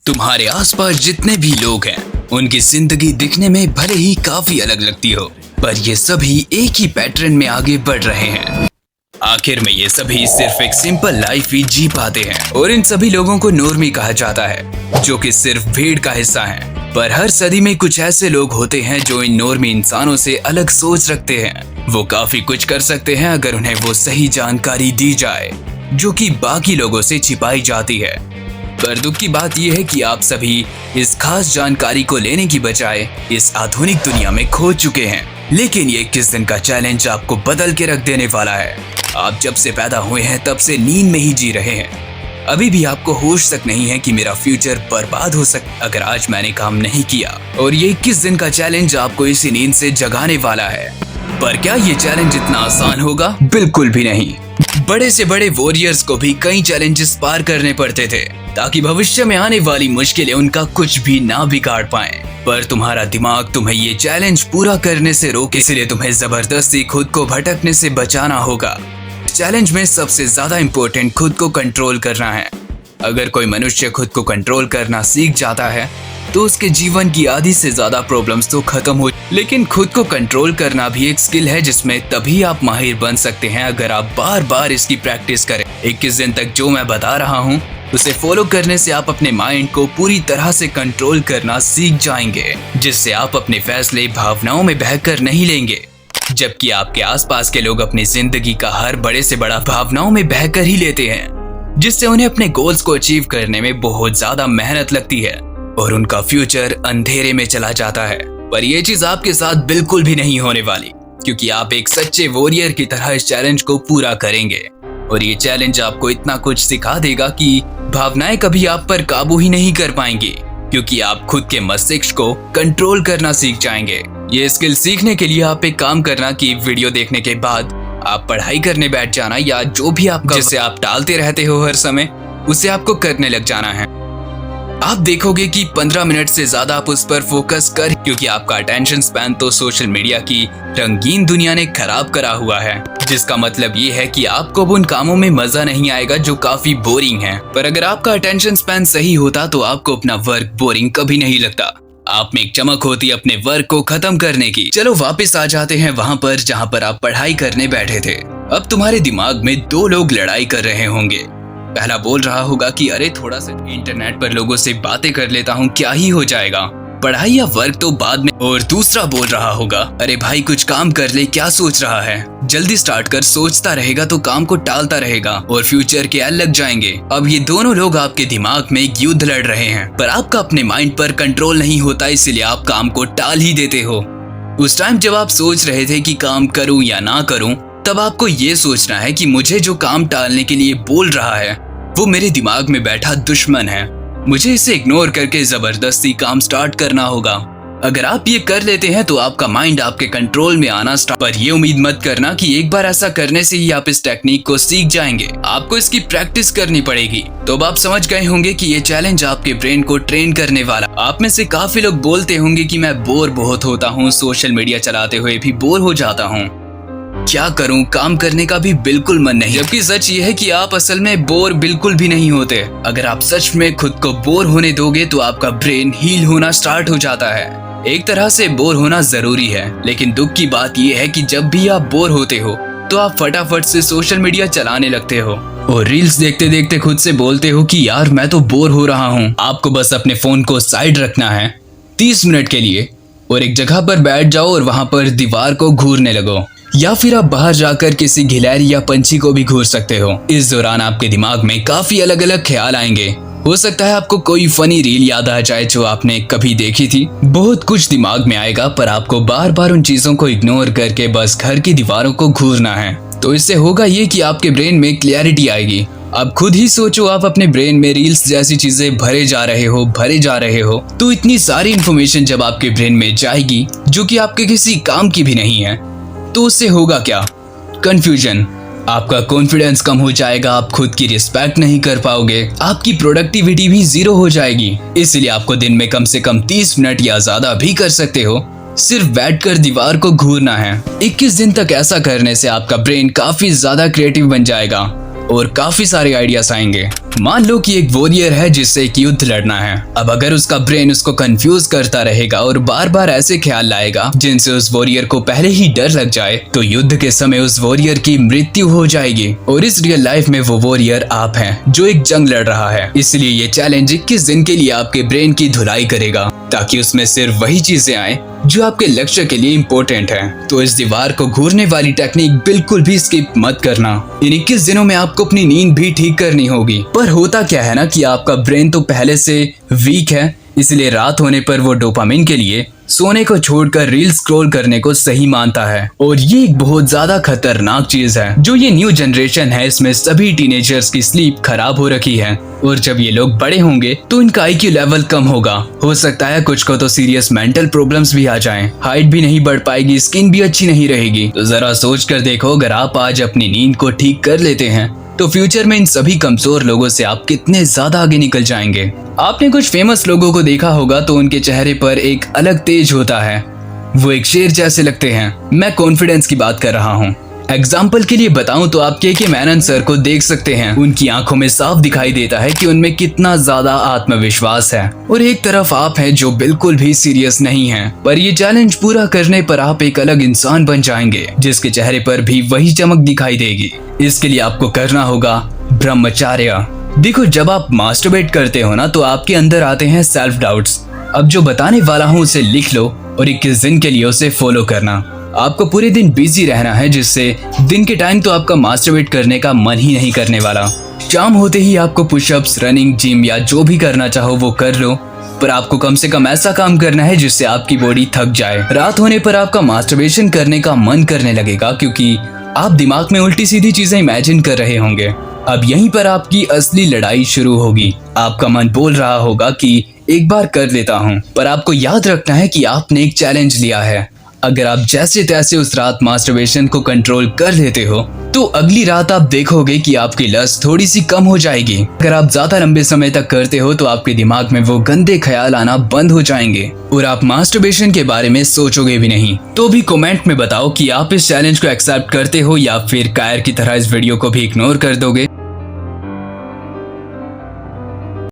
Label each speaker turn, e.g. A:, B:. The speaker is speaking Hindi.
A: तुम्हारे आसपास जितने भी लोग हैं, उनकी जिंदगी दिखने में भले ही काफी अलग लगती हो, पर ये सभी एक ही पैटर्न में आगे बढ़ रहे हैं। आखिर में ये सभी सिर्फ एक सिंपल लाइफ ही जी पाते हैं और इन सभी लोगों को नॉर्मी कहा जाता है, जो कि सिर्फ भीड़ का हिस्सा है। पर हर सदी में कुछ ऐसे लोग होते हैं जो इन नॉर्मी इंसानों से अलग सोच रखते हैं। वो काफी कुछ कर सकते हैं अगर उन्हें वो सही जानकारी दी जाए, जो कि बाकी लोगों से छिपाई जाती है। पर दुख की बात यह है कि आप सभी इस खास जानकारी को लेने की बजाय इस आधुनिक दुनिया में खो चुके हैं। लेकिन ये 21 दिन का चैलेंज आपको बदल के रख देने वाला है। आप जब से पैदा हुए हैं तब से नींद में ही जी रहे हैं। अभी भी आपको होश तक नहीं है कि मेरा फ्यूचर बर्बाद हो सकता अगर आज मैंने काम नहीं किया। और ये 21 दिन का चैलेंज आपको इसी नींद से जगाने वाला है। पर क्या ये चैलेंज इतना आसान होगा? बिल्कुल भी नहीं। बड़े से बड़े वॉरियर्स को भी कई चैलेंजेस पार करने पड़ते थे ताकि भविष्य में आने वाली मुश्किलें उनका कुछ भी ना बिगाड़ पाएं। पर तुम्हारा दिमाग तुम्हें ये चैलेंज पूरा करने से रोके, इसलिए तुम्हें जबरदस्ती खुद को भटकने से बचाना होगा। चैलेंज में सबसे ज्यादा इम्पोर्टेंट खुद को कंट्रोल करना है। अगर कोई मनुष्य खुद को कंट्रोल करना सीख जाता है तो उसके जीवन की आधी से ज्यादा प्रॉब्लम्स तो खत्म हो। लेकिन खुद को कंट्रोल करना भी एक स्किल है जिसमें तभी आप माहिर बन सकते हैं अगर आप बार बार इसकी प्रैक्टिस करें। 21 दिन तक जो मैं बता रहा हूँ उसे फॉलो करने से आप अपने माइंड को पूरी तरह से कंट्रोल करना सीख जाएंगे, जिससे आप अपने फैसले भावनाओं में बहकर नहीं लेंगे, जबकि आपके आसपास के लोग अपनी जिंदगी का हर बड़े से बड़ा भावनाओं में बहकर ही लेते हैं, जिससे उन्हें अपने गोल्स को अचीव करने में बहुत ज्यादा मेहनत लगती है और उनका फ्यूचर अंधेरे में चला जाता है। पर यह चीज आपके साथ बिल्कुल भी नहीं होने वाली, क्योंकि आप एक सच्चे वॉरियर की तरह इस चैलेंज को पूरा करेंगे। और ये चैलेंज आपको इतना कुछ सिखा देगा कि भावनाएं कभी आप पर काबू ही नहीं कर पाएंगी, क्योंकि आप खुद के मस्तिष्क को कंट्रोल करना सीख जाएंगे। ये स्किल सीखने के लिए आप एक काम करना कि वीडियो देखने के बाद आप पढ़ाई करने बैठ जाना, या जो भी आपका जिसे आप टालते रहते हो हर समय, उसे आपको करने लग जाना है। आप देखोगे कि 15 मिनट से ज्यादा आप उस पर फोकस कर, क्योंकि आपका अटेंशन स्पैन तो सोशल मीडिया की रंगीन दुनिया ने खराब करा हुआ है, जिसका मतलब ये है कि आपको उन कामों में मजा नहीं आएगा जो काफी बोरिंग है। पर अगर आपका अटेंशन स्पैन सही होता तो आपको अपना वर्क बोरिंग कभी नहीं लगता। आप में एक चमक होती अपने वर्क को खत्म करने की। चलो वापस आ जाते हैं वहाँ पर जहाँ पर आप पढ़ाई करने बैठे थे। अब तुम्हारे दिमाग में दो लोग लड़ाई कर रहे होंगे। पहला बोल रहा होगा कि अरे थोड़ा सा इंटरनेट पर लोगों से बातें कर लेता हूँ, क्या ही हो जाएगा, पढ़ाई या वर्क तो बाद में। और दूसरा बोल रहा होगा अरे भाई कुछ काम कर ले, क्या सोच रहा है, जल्दी स्टार्ट कर, सोचता रहेगा तो काम को टालता रहेगा और फ्यूचर के एल लग जाएंगे। अब ये दोनों लोग आपके दिमाग में एक युद्ध लड़ रहे हैं, पर आपका अपने माइंड पर कंट्रोल नहीं होता, इसलिए आप काम को टाल ही देते हो। उस टाइम जब आप सोच रहे थे कि काम करूं या ना करूं, तब आपको ये सोचना है कि मुझे जो काम टालने के लिए बोल रहा है वो मेरे दिमाग में बैठा दुश्मन है, मुझे इसे इग्नोर करके जबरदस्ती काम स्टार्ट करना होगा। अगर आप ये कर लेते हैं तो आपका माइंड आपके कंट्रोल में आना स्टार्ट। पर ये उम्मीद मत करना कि एक बार ऐसा करने से ही आप इस टेक्निक को सीख जाएंगे, आपको इसकी प्रैक्टिस करनी पड़ेगी। तो अब आप समझ गए होंगे कि ये चैलेंज आपके ब्रेन को ट्रेन करने वाला। आप में से काफी लोग बोलते होंगे कि मैं बोर बहुत होता हूँ, सोशल मीडिया चलाते हुए भी बोर हो जाता हूँ, क्या करूं, काम करने का भी बिल्कुल मन नहीं। जबकि सच ये है कि आप असल में बोर बिल्कुल भी नहीं होते। अगर आप सच में खुद को बोर होने दोगे तो आपका ब्रेन हील होना स्टार्ट हो जाता है। एक तरह से बोर होना जरूरी है, लेकिन दुख की बात यह है कि जब भी आप बोर होते हो तो आप फटाफट से सोशल मीडिया चलाने लगते हो और रील्स देखते देखते खुद से बोलते हो कि यार मैं तो बोर हो रहा हूँ। आपको बस अपने फोन को साइड रखना है 30 मिनट के लिए और एक जगह पर बैठ जाओ और वहां पर दीवार को घूरने लगो, या फिर आप बाहर जाकर किसी गिलहरी या पंछी को भी घूर सकते हो। इस दौरान आपके दिमाग में काफी अलग अलग ख्याल आएंगे। हो सकता है आपको कोई फनी रील याद आ जाए जो आपने कभी देखी थी, बहुत कुछ दिमाग में आएगा, पर आपको बार बार उन चीजों को इग्नोर करके बस घर की दीवारों को घूरना है। तो इससे होगा ये कि आपके ब्रेन में क्लैरिटी आएगी। अब खुद ही सोचो, आप अपने ब्रेन में रील्स जैसी चीजें भरे जा रहे हो, तो इतनी सारी इन्फॉर्मेशन जब आपके ब्रेन में जाएगी जो कि आपके किसी काम की भी नहीं है, तो उससे होगा क्या? कंफ्यूजन, आपका कॉन्फिडेंस कम हो जाएगा, आप खुद की रिस्पेक्ट नहीं कर पाओगे, आपकी प्रोडक्टिविटी भी 0 हो जाएगी। इसलिए आपको दिन में कम से कम 30 मिनट या ज्यादा भी कर सकते हो, सिर्फ बैठकर दीवार को घूरना है। 21 दिन तक ऐसा करने से आपका ब्रेन काफी ज्यादा क्रिएटिव बन जाएगा और काफी सारे आइडियाज आएंगे। मान लो कि एक वॉरियर है जिससे एक युद्ध लड़ना है। अब अगर उसका ब्रेन उसको कंफ्यूज करता रहेगा और बार बार ऐसे ख्याल लाएगा जिनसे उस वॉरियर को पहले ही डर लग जाए, तो युद्ध के समय उस वॉरियर की मृत्यु हो जाएगी। और इस रियल लाइफ में वो वॉरियर आप हैं जो एक जंग लड़ रहा है। इसलिए ये चैलेंज 21 दिन के लिए आपके ब्रेन की धुलाई करेगा ताकि उसमें सिर्फ वही चीजें आए जो आपके लक्ष्य के लिए इम्पोर्टेंट है। तो इस दीवार को घूरने वाली टेक्निक बिल्कुल भी स्किप मत करना। इन 21 दिनों में आपको अपनी नींद भी ठीक करनी होगी। पर होता क्या है ना कि आपका ब्रेन तो पहले से वीक है, इसलिए रात होने पर वो डोपामिन के लिए सोने को छोड़कर रील स्क्रॉल करने को सही मानता है। और ये एक बहुत ज्यादा खतरनाक चीज है। जो ये न्यू जनरेशन है, इसमें सभी टीनेजर्स की स्लीप खराब हो रखी है। और जब ये लोग बड़े होंगे तो इनका IQ लेवल कम होगा। हो सकता है कुछ को तो सीरियस मेंटल प्रॉब्लम्स भी आ जाएं। हाइट भी नहीं बढ़ पाएगी, स्किन भी अच्छी नहीं रहेगी। तो जरा सोच कर देखो, अगर आप आज अपनी नींद को ठीक कर लेते हैं तो फ्यूचर में इन सभी कमजोर लोगों से आप कितने ज्यादा आगे निकल जाएंगे। आपने कुछ फेमस लोगों को देखा होगा तो उनके चेहरे पर एक अलग तेज होता है। वो एक शेर जैसे लगते हैं। मैं कॉन्फिडेंस की बात कर रहा हूँ। एग्जाम्पल के लिए बताऊं तो आप के मैनन सर को देख सकते हैं। उनकी आंखों में साफ दिखाई देता है कि उनमें कितना ज्यादा आत्मविश्वास है। और एक तरफ आप हैं जो बिल्कुल भी सीरियस नहीं हैं। पर ये चैलेंज पूरा करने पर आप एक अलग इंसान बन जाएंगे जिसके चेहरे पर भी वही चमक दिखाई देगी। इसके लिए आपको करना होगा ब्रह्मचर्य। देखो, जब आप मास्टरबेट करते हो ना तो आपके अंदर आते हैं सेल्फ डाउट्स। अब जो बताने वाला हूँ उसे लिख लो और 21 दिन के लिए उसे फॉलो करना। आपको पूरे दिन बिजी रहना है, जिससे दिन के टाइम तो आपका मास्टरबेट करने का मन ही नहीं करने वाला। शाम होते ही आपको पुशअप्स, रनिंग, जिम या जो भी करना चाहो वो कर लो। पर आपको कम से कम ऐसा काम करना है जिससे आपकी बॉडी थक जाए। रात होने पर आपका मास्टरबेशन करने का मन करने लगेगा क्योंकि आप दिमाग में उल्टी सीधी चीजें इमेजिन कर रहे होंगे। अब यहीं पर आपकी असली लड़ाई शुरू होगी। आपका मन बोल रहा होगा कि एक बार कर लेता हूँ, पर आपको याद रखना है कि आपने एक चैलेंज लिया है। अगर आप जैसे तैसे उस रात मास्टरबेशन को कंट्रोल कर लेते हो तो अगली रात आप देखोगे कि आपकी लस्ट थोड़ी सी कम हो जाएगी। अगर आप ज्यादा लंबे समय तक करते हो तो आपके दिमाग में वो गंदे ख्याल आना बंद हो जाएंगे और आप मास्टरबेशन के बारे में सोचोगे भी नहीं। तो भी कमेंट में बताओ कि आप इस चैलेंज को एक्सेप्ट करते हो या फिर कायर की तरह इस वीडियो को भी इग्नोर कर दोगे।